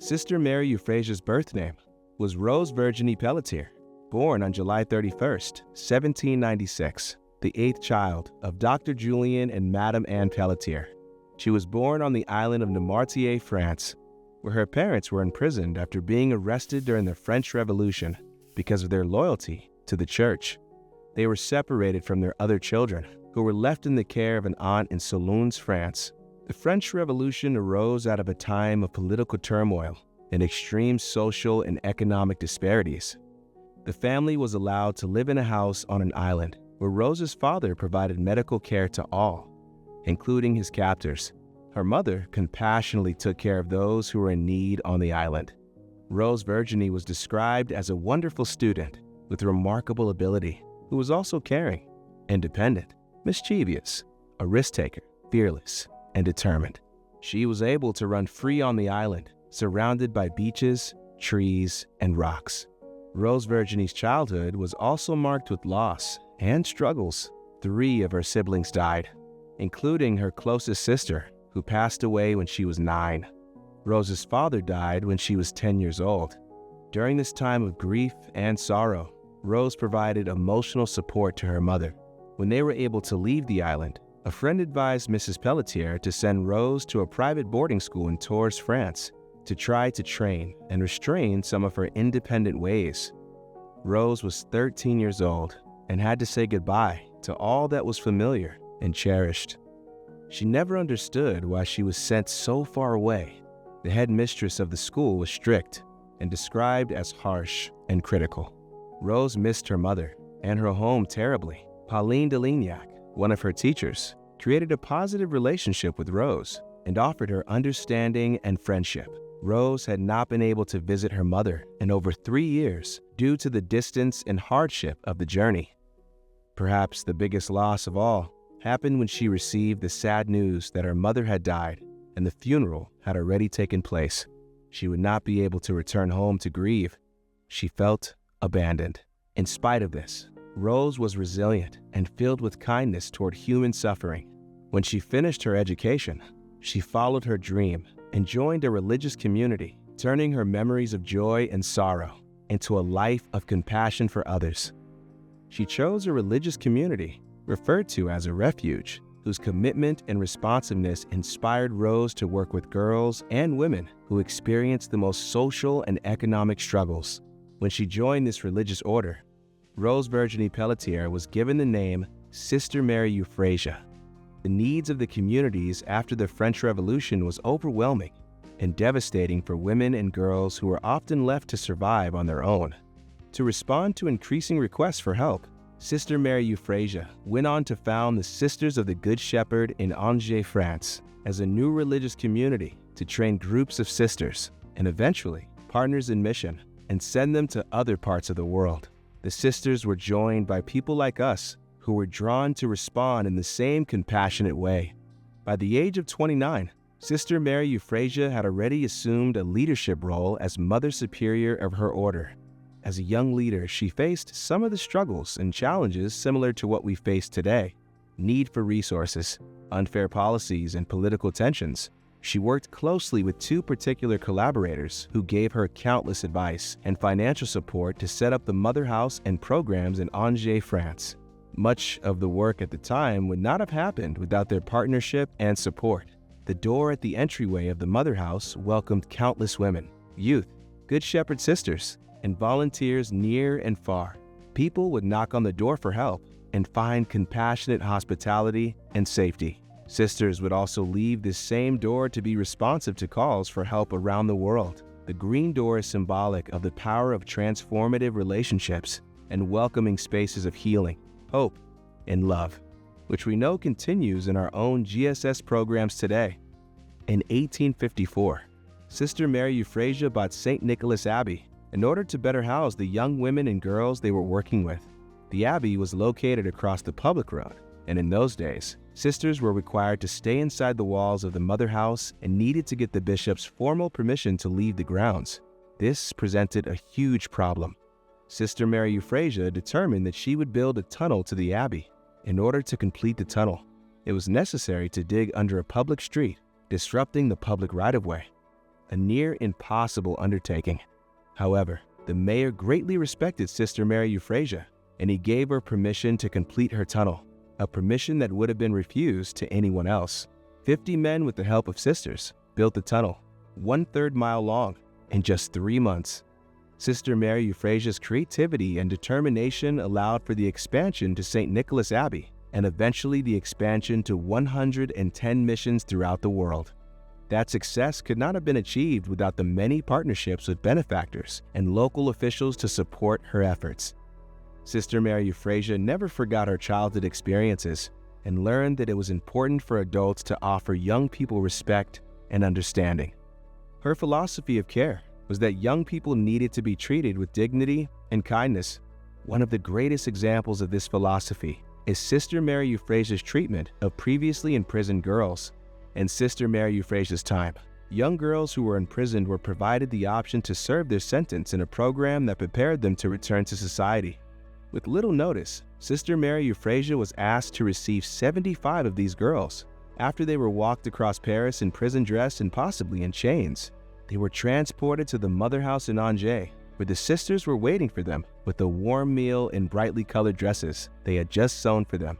Sister Mary Euphrasia's birth name was Rose Virginie Pelletier, born on July 31st, 1796, the eighth child of Dr. Julien and Madame Anne Pelletier. She was born on the island of Pelletier, France, where her parents were imprisoned after being arrested during the French Revolution because of their loyalty to the church. They were separated from their other children, who were left in the care of an aunt in Solons, France. The French Revolution arose out of a time of political turmoil and extreme social and economic disparities. The family was allowed to live in a house on an island where Rose's father provided medical care to all, including his captors. Her mother compassionately took care of those who were in need on the island. Rose Virginie was described as a wonderful student with remarkable ability, who was also caring, independent, mischievous, a risk-taker, fearless, and determined. She was able to run free on the island, surrounded by beaches, trees, and rocks. Rose Virginie's childhood was also marked with loss and struggles. 3 of her siblings died, including her closest sister, who passed away when she was 9. Rose's father died when she was 10 years old. During this time of grief and sorrow, Rose provided emotional support to her mother. When they were able to leave the island, a friend advised Mrs. Pelletier to send Rose to a private boarding school in Tours, France, to try to train and restrain some of her independent ways. Rose was 13 years old and had to say goodbye to all that was familiar and cherished. She never understood why she was sent so far away. The headmistress of the school was strict and described as harsh and critical. Rose missed her mother and her home terribly. Pauline de Lignac, one of her teachers, created a positive relationship with Rose and offered her understanding and friendship. Rose had not been able to visit her mother in over 3 years due to the distance and hardship of the journey. Perhaps the biggest loss of all happened when she received the sad news that her mother had died and the funeral had already taken place. She would not be able to return home to grieve. She felt abandoned. In spite of this, Rose was resilient and filled with kindness toward human suffering. When she finished her education, she followed her dream and joined a religious community, turning her memories of joy and sorrow into a life of compassion for others. She chose a religious community, referred to as a refuge, whose commitment and responsiveness inspired Rose to work with girls and women who experienced the most social and economic struggles. When she joined this religious order, Rose Virginie Pelletier was given the name Sister Mary Euphrasia. The needs of the communities after the French Revolution was overwhelming and devastating for women and girls who were often left to survive on their own. To respond to increasing requests for help, Sister Mary Euphrasia went on to found the Sisters of the Good Shepherd in Angers, France, as a new religious community to train groups of sisters and eventually partners in mission and send them to other parts of the world. The sisters were joined by people like us who were drawn to respond in the same compassionate way. By the age of 29, Sister Mary Euphrasia had already assumed a leadership role as Mother Superior of her order. As a young leader, she faced some of the struggles and challenges similar to what we face today: need for resources, unfair policies, and political tensions. She worked closely with 2 particular collaborators who gave her countless advice and financial support to set up the Mother House and programs in Angers, France. Much of the work at the time would not have happened without their partnership and support. The door at the entryway of the Mother House welcomed countless women, youth, Good Shepherd sisters, and volunteers near and far. People would knock on the door for help and find compassionate hospitality and safety. Sisters would also leave this same door to be responsive to calls for help around the world. The green door is symbolic of the power of transformative relationships and welcoming spaces of healing, hope, and love, which we know continues in our own GSS programs today. In 1854, Sister Mary Euphrasia bought St. Nicholas Abbey in order to better house the young women and girls they were working with. The abbey was located across the public road, and in those days, sisters were required to stay inside the walls of the Mother House and needed to get the bishop's formal permission to leave the grounds. This presented a huge problem. Sister Mary Euphrasia determined that she would build a tunnel to the abbey. In order to complete the tunnel, it was necessary to dig under a public street, disrupting the public right-of-way. a near impossible undertaking. However, the mayor greatly respected Sister Mary Euphrasia, and he gave her permission to complete her tunnel, a permission that would have been refused to anyone else. 50 men, with the help of sisters, built the tunnel, 1/3 mile long, in just 3 months. Sister Mary Euphrasia's creativity and determination allowed for the expansion to St. Nicholas Abbey, and eventually the expansion to 110 missions throughout the world. That success could not have been achieved without the many partnerships with benefactors and local officials to support her efforts. Sister Mary Euphrasia never forgot her childhood experiences and learned that it was important for adults to offer young people respect and understanding. Her philosophy of care was that young people needed to be treated with dignity and kindness. One of the greatest examples of this philosophy is Sister Mary Euphrasia's treatment of previously imprisoned girls. In Sister Mary Euphrasia's time, young girls who were imprisoned were provided the option to serve their sentence in a program that prepared them to return to society. With little notice, Sister Mary Euphrasia was asked to receive 75 of these girls. After they were walked across Paris in prison dress and possibly in chains, they were transported to the mother house in Angers, where the sisters were waiting for them with a warm meal in brightly colored dresses they had just sewn for them.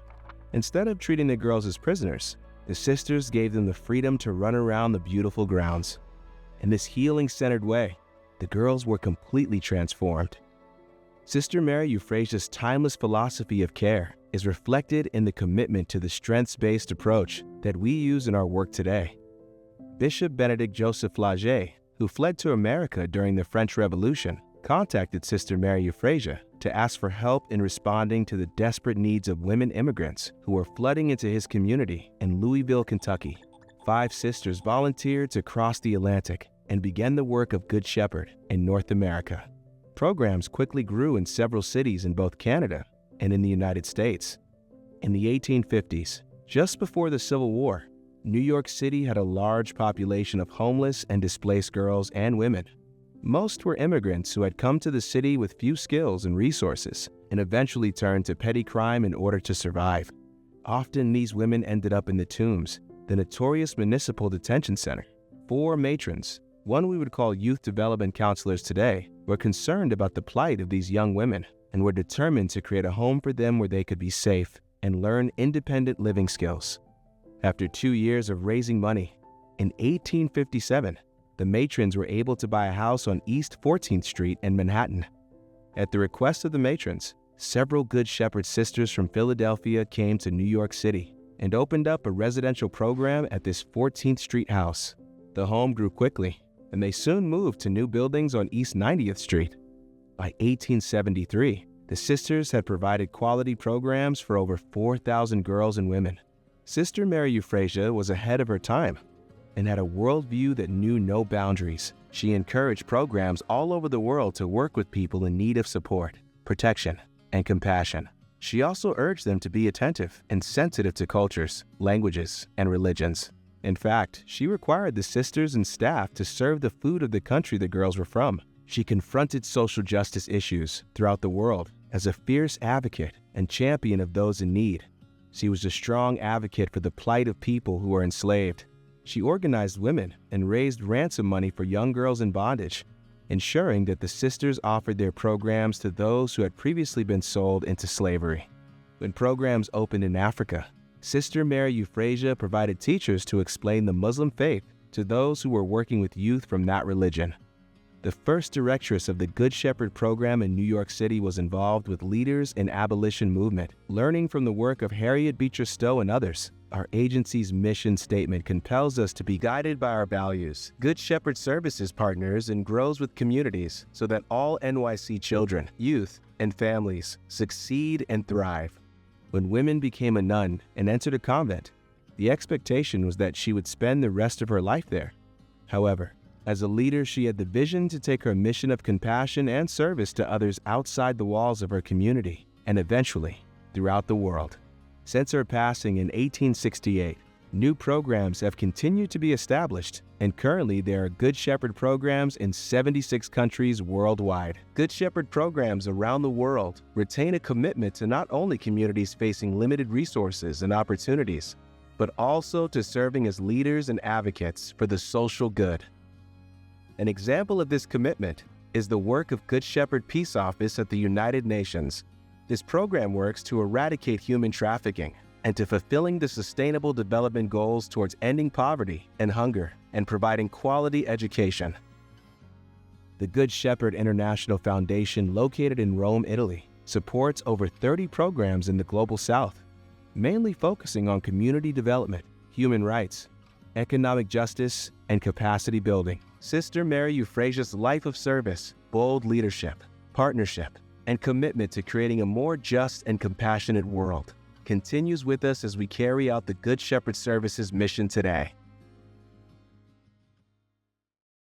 Instead of treating the girls as prisoners, the sisters gave them the freedom to run around the beautiful grounds. In this healing-centered way, the girls were completely transformed. Sister Mary Euphrasia's timeless philosophy of care is reflected in the commitment to the strengths-based approach that we use in our work today. Bishop Benedict Joseph Flaget, who fled to America during the French Revolution, contacted Sister Mary Euphrasia to ask for help in responding to the desperate needs of women immigrants who were flooding into his community in Louisville, Kentucky. 5 sisters volunteered to cross the Atlantic and began the work of Good Shepherd in North America. Programs quickly grew in several cities in both Canada and in the United States. In the 1850s, just before the Civil War, New York City had a large population of homeless and displaced girls and women. Most were immigrants who had come to the city with few skills and resources and eventually turned to petty crime in order to survive. Often these women ended up in the Tombs, the notorious municipal detention center. 4 matrons, one we would call youth development counselors today, were concerned about the plight of these young women and were determined to create a home for them where they could be safe and learn independent living skills. After 2 years of raising money, in 1857, the matrons were able to buy a house on East 14th Street in Manhattan. At the request of the matrons, several Good Shepherd sisters from Philadelphia came to New York City and opened up a residential program at this 14th Street house. The home grew quickly, and they soon moved to new buildings on East 90th Street. By 1873, the sisters had provided quality programs for over 4,000 girls and women. Sister Mary Euphrasia was ahead of her time and had a worldview that knew no boundaries. She encouraged programs all over the world to work with people in need of support, protection, and compassion. She also urged them to be attentive and sensitive to cultures, languages, and religions. In fact, she required the sisters and staff to serve the food of the country the girls were from. She confronted social justice issues throughout the world as a fierce advocate and champion of those in need. She was a strong advocate for the plight of people who were enslaved. She organized women and raised ransom money for young girls in bondage, ensuring that the sisters offered their programs to those who had previously been sold into slavery. When programs opened in Africa, Sister Mary Euphrasia provided teachers to explain the Muslim faith to those who were working with youth from that religion. The first directress of the Good Shepherd program in New York City was involved with leaders in abolition movement, learning from the work of Harriet Beecher Stowe and others. Our agency's mission statement compels us to be guided by our values. Good Shepherd Services partners and grows with communities so that all NYC children, youth, and families succeed and thrive. When women became a nun and entered a convent, the expectation was that she would spend the rest of her life there. However, as a leader, she had the vision to take her mission of compassion and service to others outside the walls of her community, and eventually, throughout the world. Since her passing in 1868, new programs have continued to be established, and currently there are Good Shepherd programs in 76 countries worldwide. Good Shepherd programs around the world retain a commitment to not only communities facing limited resources and opportunities, but also to serving as leaders and advocates for the social good. An example of this commitment is the work of Good Shepherd Peace Office at the United Nations. This program works to eradicate human trafficking and to fulfilling the Sustainable Development Goals towards ending poverty and hunger and providing quality education. The Good Shepherd International Foundation, located in Rome, Italy, supports over 30 programs in the Global South, mainly focusing on community development, human rights, economic justice, and capacity building. Sister Mary Euphrasia's life of service, bold leadership, partnership, and commitment to creating a more just and compassionate world continues with us as we carry out the Good Shepherd Service's mission today.